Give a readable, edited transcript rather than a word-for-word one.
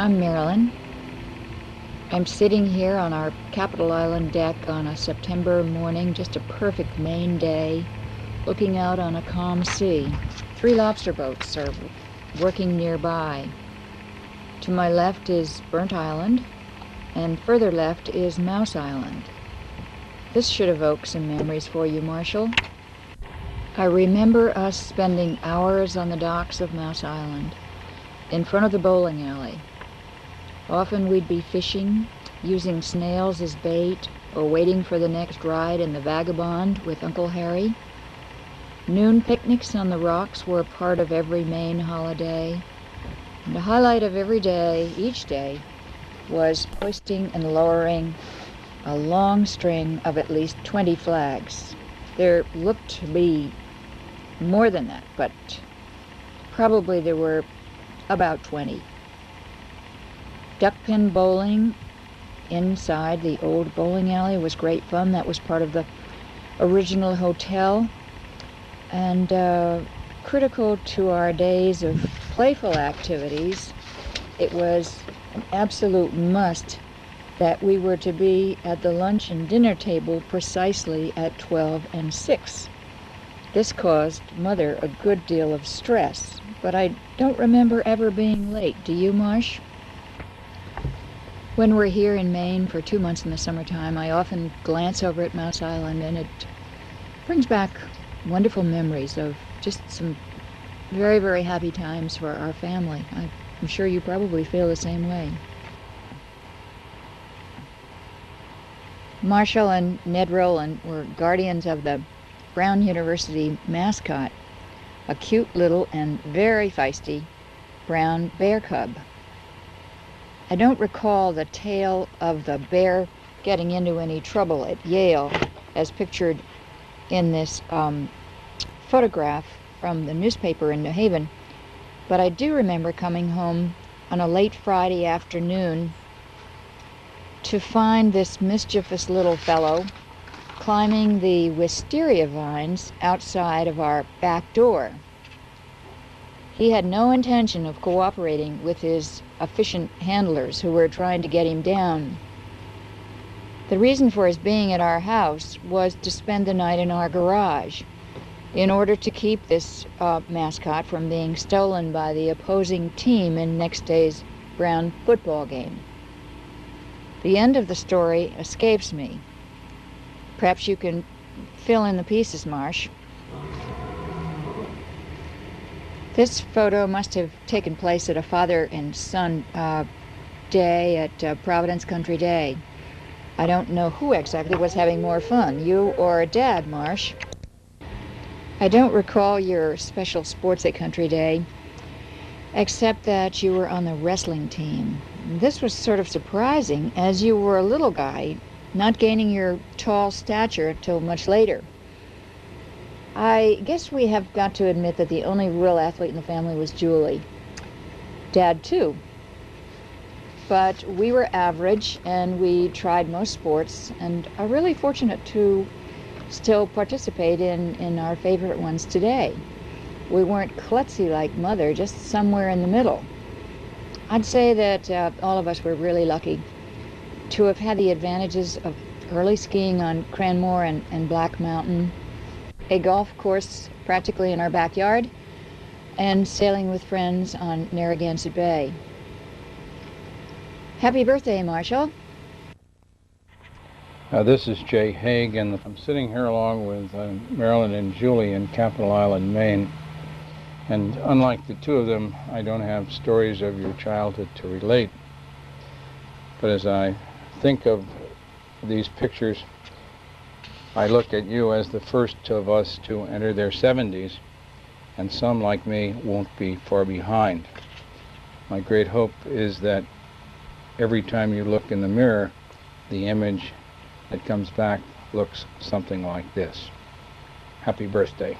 I'm Marilyn. I'm sitting here on our Capitol Island deck on a September morning, just a perfect Maine day, looking out on a calm sea. 3 lobster boats are working nearby. To my left is Burnt Island, and further left is Mouse Island. This should evoke some memories for you, Marshall. I remember us spending hours on the docks of Mouse Island, in front of the bowling alley. Often we'd be fishing, using snails as bait, or waiting for the next ride in the Vagabond with Uncle Harry. Noon picnics on the rocks were a part of every Maine holiday. And the highlight of every day, each day, was hoisting and lowering a long string of at least 20 flags. There looked to be more than that, but probably there were about 20. Duckpin bowling inside the old bowling alley was great fun. That was part of the original hotel. And critical to our days of playful activities, it was an absolute must that we were to be at the lunch and dinner table precisely at 12 and 6. This caused Mother a good deal of stress, but I don't remember ever being late. Do you, Marsh? When we're here in Maine for 2 months in the summertime, I often glance over at Mouse Island, and it brings back wonderful memories of just some very, very happy times for our family. I'm sure you probably feel the same way. Marshall and Ned Rowland were guardians of the Brown University mascot, a cute little and very feisty brown bear cub. I don't recall the tale of the bear getting into any trouble at Yale as pictured in this photograph from the newspaper in New Haven, but I do remember coming home on a late Friday afternoon to find this mischievous little fellow climbing the wisteria vines outside of our back door. He had no intention of cooperating with his efficient handlers who were trying to get him down. The reason for his being at our house was to spend the night in our garage in order to keep this mascot from being stolen by the opposing team in next day's Brown football game. The end of the story escapes me. Perhaps you can fill in the pieces, Marsh. This photo must have taken place at a father and son day at Providence Country Day. I don't know who exactly was having more fun, you or Dad, Marsh. I don't recall your special sports at Country Day, except that you were on the wrestling team. This was sort of surprising, as you were a little guy, not gaining your tall stature until much later. I guess we have got to admit that the only real athlete in the family was Julie. Dad, too. But we were average, and we tried most sports, and are really fortunate to still participate in our favorite ones today. We weren't klutzy like Mother, just somewhere in the middle. I'd say that all of us were really lucky to have had the advantages of early skiing on Cranmore and Black Mountain, a golf course practically in our backyard, and sailing with friends on Narragansett Bay. Happy birthday, Marshall. This is Jay Hague, and I'm sitting here along with Marilyn and Julie in Capitol Island, Maine. And unlike the two of them, I don't have stories of your childhood to relate. But as I think of these pictures, I look at you as the first of us to enter their 70s, and some, like me, won't be far behind. My great hope is that every time you look in the mirror, the image that comes back looks something like this. Happy birthday.